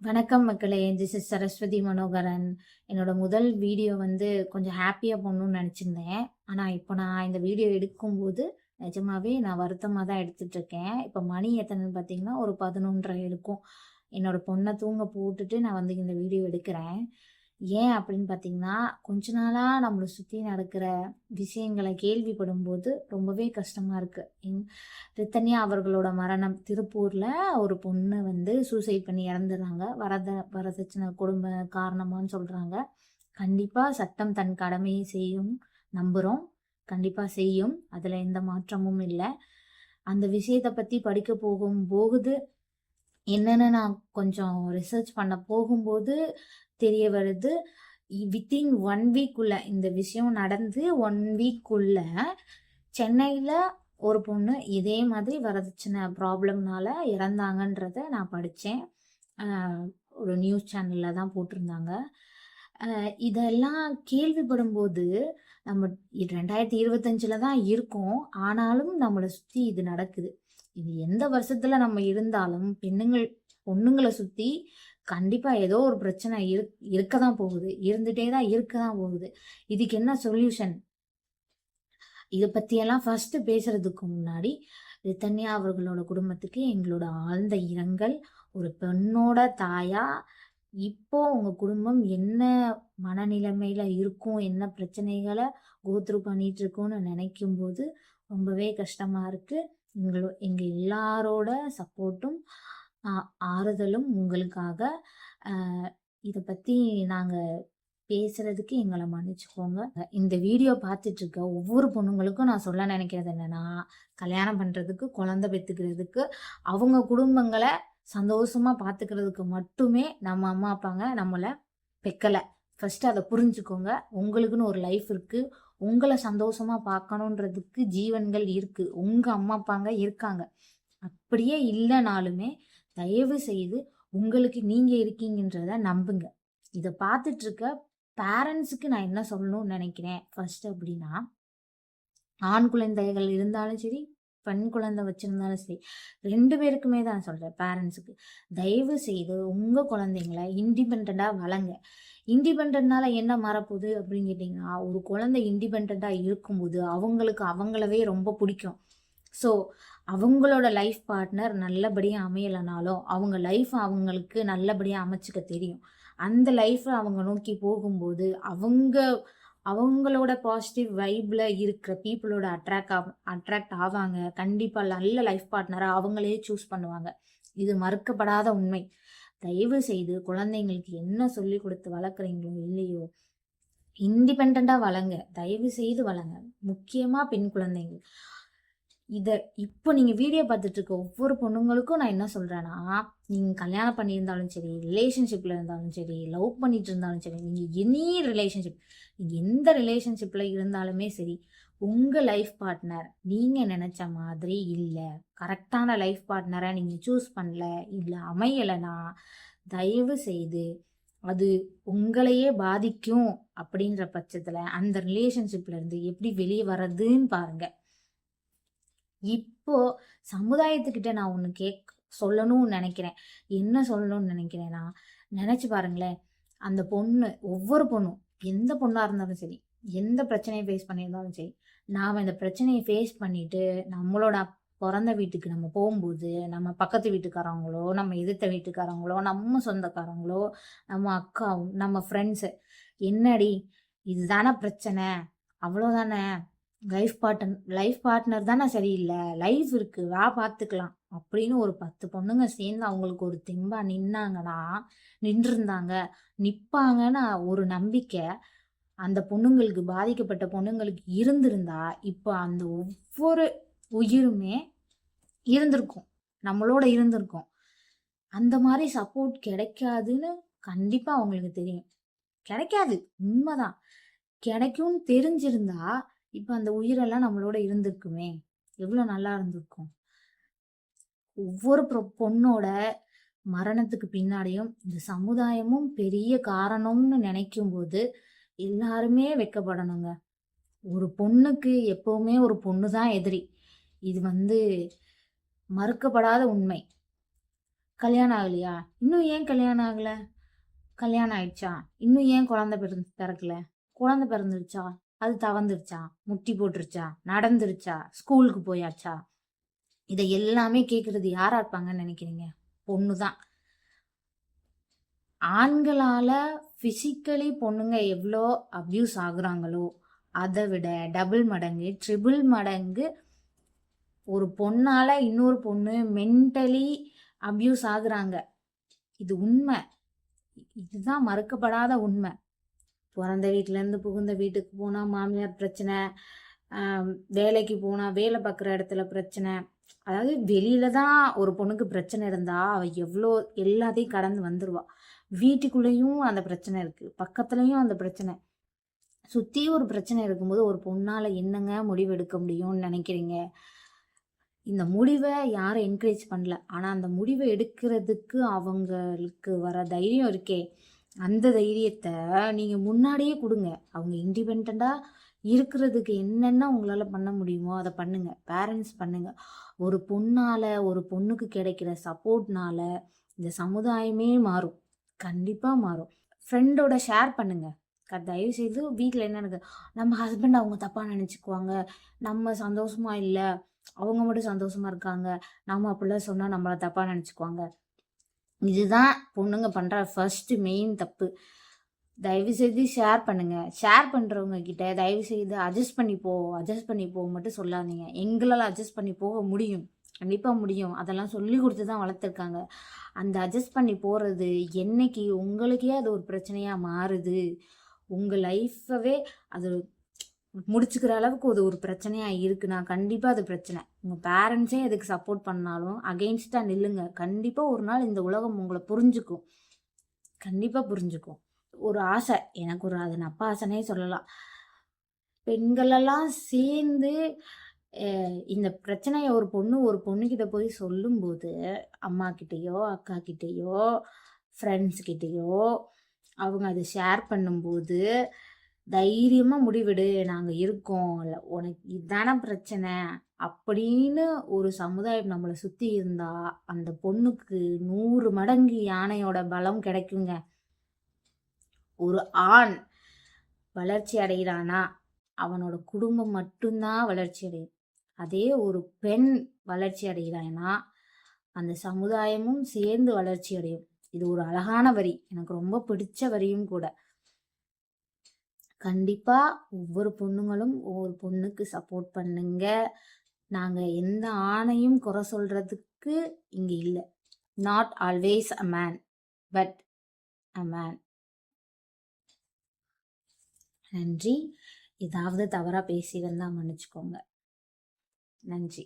வணக்கம் மக்களே. This is Saraswathi Manoharan. என்னோட முதல் வீடியோ கொஞ்சம் ஹேப்பியா போடணும்னு நெனச்சிருந்தேன். ஆனா, இப்போ நான் இந்த வீடியோ எடுக்கும்போது, நிஜமாவே நான் வருத்தமா தான் எடுத்துட்டுருக்கேன். இப்போ மணி எத்தனைன்னு பார்த்தீங்கன்னா, ஒரு 11:30 இருக்கும். என்னோட பொண்ண தூங்க போட்டுட்டு நான் இந்த வீடியோ எடுக்கிறேன். ஏன் அப்படின்னு பார்த்தீங்கன்னா, கொஞ்ச நாளா நம்மள சுத்தி நடக்கிற விஷயங்கள கேள்விப்படும்போது ரொம்பவே கஷ்டமா இருக்கு. ரித்தன்யா அவர்களோட மரணம் திருப்பூர்ல ஒரு பொண்ணு சூசைட் பண்ணி இறந்துறாங்க. வரதட்சணை குடும்ப காரணமான்னு சொல்றாங்க. கண்டிப்பா சட்டம் தன் கடமையை செய்யும் நம்புறோம். கண்டிப்பா செய்யும். அதுல எந்த மாற்றமும் இல்ல. அந்த விஷயத்த பத்தி படிக்க போகுது என்னன்னு நான் கொஞ்சம் ரிசர்ச் பண்ண போகும்போது தெரிய வருது. வித்தின் 1 வீக்குள்ள இந்த விஷயம் நடந்து 1 வீக்குள்ள சென்னையில ஒரு பொண்ணு இதே மாதிரி வரதட்சணை ப்ராப்ளம்னால இறந்தாங்கன்றத நான் படிச்சேன். அ ஒரு நியூஸ் சேனல்ல தான் போட்டிருந்தாங்க. இதெல்லாம் கேள்விப்படும்போது நம்ம 2025ல தான் இருக்கோம். ஆனாலும் நம்மள சுத்தி இது நடக்குது. இது எந்த வருஷத்துல நம்ம இருந்தாலும் பொண்ணுங்கள சுத்தி கண்டிப்பா ஏதோ ஒரு பிரச்சனை இருக்க தான் போகுது. இருந்துட்டே தான் இருக்க தான் போகுது. இதுக்கு என்ன சொல்யூஷன்? இத பத்தியெல்லாம் ஃபர்ஸ்ட்டு பேசுறதுக்கு முன்னாடி, ரிதன்யா அவர்களோட குடும்பத்துக்கு எங்களோட ஆழ்ந்த இரங்கல். ஒரு பெண்ணோட தாயா, இப்போ உங்க குடும்பம் என்ன மனநிலைமையில இருக்கும், என்ன பிரச்சனைகள கோ த்ரூ பண்ணிட்டு இருக்குன்னு நெனைக்கும்போது, ரொம்பவே கஷ்டமா இருக்கு. எங்க எல்லாரோட சப்போர்ட்டும், ஆ ஆறுதலும் உங்களுக்காக. அ இத பத்தி நாங்க பேசுறதுக்கு எங்கள மன்னிச்சுக்கோங்க. இந்த வீடியோ பார்த்துட்டு இருக்க ஒவ்வொரு பொண்ணுங்களுக்கும் நான் சொல்ல நினைக்கிறது என்னன்னா, கல்யாணம் பண்றதுக்கு, குழந்தை பெத்துக்கிறதுக்கு, அவங்க குடும்பங்கள சந்தோஷமா பார்த்துக்கிறதுக்கு மட்டுமே நம்ம அம்மா, அப்பாங்க நம்மள பெக்கல. ஃபர்ஸ்ட்டு அத புரிஞ்சுக்கோங்க. உங்களுக்குன்னு ஒரு லைஃப் இருக்கு. உங்கள சந்தோஷமா பார்க்கணுன்றதுக்கு ஜீவன்கள் இருக்கு. உங்க அம்மா, அப்பாங்க இருக்காங்க. அப்படியே இல்லனாலுமே, தயவு செய்து உங்களுக்கு நீங்க இருக்கீங்கன்றத நம்புங்க. இத பார்த்துட்டு இருக்க பேரண்ட்ஸுக்கு நான் என்ன சொல்லணும்னு நெனைக்கிறேன் ஃபர்ஸ்ட் அப்படின்னா, ஆண் குழந்தைகள் இருந்தாலும் சரி, பெண் குழந்தை வச்சிருந்தாலும் சரி, 2 பேருக்குமே தான் சொல்றேன் பேரண்ட்ஸுக்கு. தயவு செய்து உங்க குழந்தைங்கள இண்டிபெண்டன்ட்டா வளங்க. இண்டிபெண்டன்ட்னால என்ன மாறப்போகுது அப்படின்னு கேட்டீங்கன்னா, ஒரு குழந்தை இண்டிபெண்டன்ட்டா இருக்கும்போது, அவங்களுக்கு அவங்களவே ரொம்ப புடிக்கும். ஸோ, அவங்களோட லைஃப் பார்ட்னர் நல்லபடியா அமையலனாலும், அவங்க லைஃப் அவங்களுக்கு நல்லபடியா அமைச்சுக்க தெரியும். அந்த லைஃப்ப அவங்க நோக்கி போகும்போது, அவங்களோட பாசிட்டிவ் வைப்ல இருக்கிற பீப்பிளோட அட்ராக்ட் ஆவாங்க. கண்டிப்பா நல்ல லைஃப் பார்ட்னரா அவங்களே சூஸ் பண்ணுவாங்க. இது மறுக்கப்படாத உண்மை. தயவு செய்து குழந்தைங்களுக்கு என்ன சொல்லிக் குடுத்து வளர்க்குறீங்களோ இல்லையோ, இண்டிபெண்டன்ட்டா வளங்க. தயவு செய்து வளங்க. முக்கியமா பெண் குழந்தைகள். இத இப்போ நீங்க வீடியோ பார்த்துட்டு இருக்க ஒவ்வொரு பொண்ணுங்களுக்கும் நான் என்ன சொல்றேன்னா, நீங்க கல்யாணம் பண்ணியிருந்தாலும் சரி, ரிலேஷன்ஷிப்ல இருந்தாலும் சரி, லவ் பண்ணிட்டு இருந்தாலும் சரி, நீங்க எனி ரிலேஷன்ஷிப் நீங்க எந்த ரிலேஷன்ஷிப்ல இருந்தாலுமே சரி, உங்க லைஃப் பார்ட்னர் நீங்க நெனச்ச மாதிரி இல்ல. கரெக்ட்டான லைஃப் பார்ட்னர நீங்க சூஸ் பண்ணல, இல்ல அமையலனா, தயவு செய்து அது உங்களையே பாதிக்கும் அப்படின்ற பட்சத்துல, அந்த ரிலேஷன்ஷிப்ல இருந்து எப்படி வெளிய வர்றதுன்னு பாருங்க. இப்போ சமுதாயத்துக்கிட்ட நான் ஒண்ணு சொல்லணும்னு நெனைக்கிறேன். என்ன சொல்லணும்னு நெனைக்கிறேன்னா, நெனச்சு பாருங்களேன். அந்த பொண்ணு ஒவ்வொரு பொண்ணும், எந்த பொண்ணா இருந்தாலும் சரி, எந்த பிரச்சனைய ஃபேஸ் பண்ணியிருந்தாலும் சரி, நாம இந்த பிரச்சனைய ஃபேஸ் பண்ணிட்டு, நம்மளோட பொறந்த வீட்டுக்கு நம்ம போம்போது, நம்ம பக்கத்து வீட்டுக்காரவங்களோ, நம்ம எதிர்த்த வீட்டுக்காரவங்களோ, நம்ம சொந்தக்காரங்களோ, நம்ம அக்கா, நம்ம ஃப்ரெண்ட்ஸு, "என்னடி இதுதான பிரச்சனை? அவ்வளோதானே?" லைஃப் பார்ட்னர் தானே சரியில்ல. லைஃப் இருக்கு. வா பார்த்துக்கலாம். அப்படின்னு ஒரு 10 பொண்ணுங்க சேர்ந்து அவங்களுக்கு ஒரு தெம்பா நின்னாங்கன்னா, நின்றிருந்தாங்க, நிப்பாங்கன்னு ஒரு நம்பிக்கை அந்த பொண்ணுங்களுக்கு பாதிக்கப்பட்ட பொண்ணுங்களுக்கு இருந்திருந்தா, இப்ப அந்த ஒவ்வொரு உயிருமே இருந்திருக்கும். நம்மளோட இருந்திருக்கும். அந்த மாரி சப்போர்ட் கிடைக்காதுன்னு கண்டிப்பா அவங்களுக்கு தெரியும். கிடைக்காது. உண்மதான். கிடைக்கும்னு தெரிஞ்சிருந்தா, இப்ப அந்த உயிரெல்லாம் நம்மளோட இருந்திருக்குமே! எவ்ளோ நல்லா இருந்திருக்கும். ஒவ்வொரு பொண்ணோட மரணத்துக்கு பின்னாடியும் இந்த சமுதாயமும் பெரிய காரணம்னு நெனைக்கும்போது, எல்லாருமே வெட்கப்படணுங்க. ஒரு பொண்ணுக்கு எப்பவுமே ஒரு பொண்ணு தான் எதிரி. இது மறுக்கப்படாத உண்மை. கல்யாணம் ஆகலையா? இன்னும் ஏன் கல்யாணம் ஆகல? கல்யாணம் ஆயிடுச்சா? இன்னும் ஏன் குழந்தை பிறக்கல? குழந்தை பிறந்துருச்சா? அது தவந்துருச்சா? முட்டி போட்டுருச்சா? நடந்துருச்சா? ஸ்கூலுக்கு போயாச்சா? இதை எல்லாமே கேட்கறது யாரா இருப்பாங்கன்னு நினைக்கிறீங்க? பொண்ணு தான். ஆண்களால பிசிக்கலி பொண்ணுங்க எவ்வளோ அப்யூஸ் ஆகுறாங்களோ அதை விட டபுள் மடங்கு ட்ரிபிள் மடங்கு ஒரு பொண்ணால இன்னொரு பொண்ணு மென்டலி அப்யூஸ் ஆகுறாங்க. இது உண்மை. இதுதான் மறுக்கப்படாத உண்மை. பிறந்த வீட்டிலேருந்து புகுந்த வீட்டுக்கு போனால் மாமியார் பிரச்சனை, வேலைக்கு போனால் வேலை பார்க்குற இடத்துல பிரச்சனை. அதாவது வெளியில தான் ஒரு பொண்ணுக்கு பிரச்சனை இருந்தா அவ எவ்வளோ எல்லாத்தையும் கடந்து வந்துடுவா. வீட்டுக்குள்ளேயும் அந்த பிரச்சனை இருக்கு, பக்கத்துலயும் அந்த பிரச்சனை, சுத்தி ஒரு பிரச்சனை இருக்கும்போது ஒரு பொண்ணால என்னங்க முடிவு எடுக்க முடியும்னு நினைக்கிறீங்க? இந்த முடிவை யாரும் என்கரேஜ் பண்ணல. ஆனா அந்த முடிவை எடுக்கிறதுக்கு அவங்களுக்கு வர தைரியம் இருக்கே, அந்த தைரியத்தை நீங்க முன்னாடியே கொடுங்க. அவங்க இண்டிபெண்டா இருக்கிறதுக்கு என்னென்ன உங்களால பண்ண முடியுமோ அதை பண்ணுங்க. பேரண்ட்ஸ் பண்ணுங்க. ஒரு பொண்ணால ஒரு பொண்ணுக்கு கிடைக்கிற சப்போர்ட்னால இந்த சமுதாயமே மாறும். கண்டிப்பா மாறும். ஃப்ரெண்டோட ஷேர் பண்ணுங்க. தயவு செய்து வீட்டில் என்ன நடக்குது, நம்ம ஹஸ்பண்ட் அவங்க தப்பா நினைச்சுக்குவாங்க, நம்ம சந்தோஷமா இல்லை, அவங்க மட்டும் சந்தோஷமா இருக்காங்க, நம்ம அப்படிலாம் சொன்னா நம்மள தப்பா நினைச்சுக்குவாங்க. இதுதான் பொண்ணுங்க பண்ற ஃபர்ஸ்ட் மெயின் தப்பு. தயவு செய்து ஷேர் பண்ணுங்க. ஷேர் பண்றவங்க கிட்ட தயவு செய்து அட்ஜஸ்ட் பண்ணி போ மட்டும் சொல்லாதீங்க. எங்களால் அட்ஜஸ்ட் பண்ணி போக முடியும், கண்டிப்பா முடியும். அதெல்லாம் சொல்லி கொடுத்து தான் வளர்த்துருக்காங்க. அந்த அட்ஜஸ்ட் பண்ணி போறது என்னைக்கு உங்களுக்கே அது ஒரு பிரச்சனையா மாறுது, உங்க லைஃபவே அது முடிச்சுக்கிற அளவுக்கு அது ஒரு பிரச்சனையா இருக்குன்னா கண்டிப்பா அது பிரச்சனை. உங்க பேரண்ட்ஸே அதுக்கு சப்போர்ட் பண்ணாலும் அகெயின்ஸ்டா நில்லுங்க. கண்டிப்பா ஒரு நாள் இந்த உலகம் உங்களை புரிஞ்சுக்கும். கண்டிப்பா புரிஞ்சுக்கும். ஒரு ஆசை எனக்கு, ஒரு அது நப்ப ஆசைனே சொல்லலாம். பெண்களெல்லாம் சேர்ந்து இந்த பிரச்சனையை ஒரு பொண்ணுகிட்ட போய் சொல்லும்போது, அம்மா கிட்டேயோ அக்கா கிட்டேயோ ஃப்ரெண்ட்ஸ் கிட்டேயோ அவங்க அதை ஷேர் பண்ணும்போது தைரியமா முடிவெடு, நாங்க இருக்கோம், இல்லை உனக்கு இதுதானே பிரச்சனை அப்படின்னு ஒரு சமுதாயம் நம்மளை சுத்தி இருந்தா அந்த பொண்ணுக்கு 100 மடங்கு யானையோட பலம் கிடைக்குங்க. ஒரு ஆண் வளர்ச்சி அடைகிறானா அவனோட குடும்பம் மட்டும்தான் வளர்ச்சி அடையும். அதே ஒரு பெண் வளர்ச்சி அடைகிறானா அந்த சமுதாயமும் சேர்ந்து வளர்ச்சி அடையும். இது ஒரு அழகான வரி, எனக்கு ரொம்ப பிடிச்ச வரியும் கூட. கண்டிப்பா ஒவ்வொரு பொண்ணுங்களும் ஒவ்வொரு பொண்ணுக்கு சப்போர்ட் பண்ணுங்க. நாங்க எந்த ஆணையும் குறை சொல்றதுக்கு இங்க இல்லை. Not always a man, but a man. நன்றி. ஏதாவது தவறா பேசியிருந்தா மன்னிச்சுக்கோங்க. நன்றி.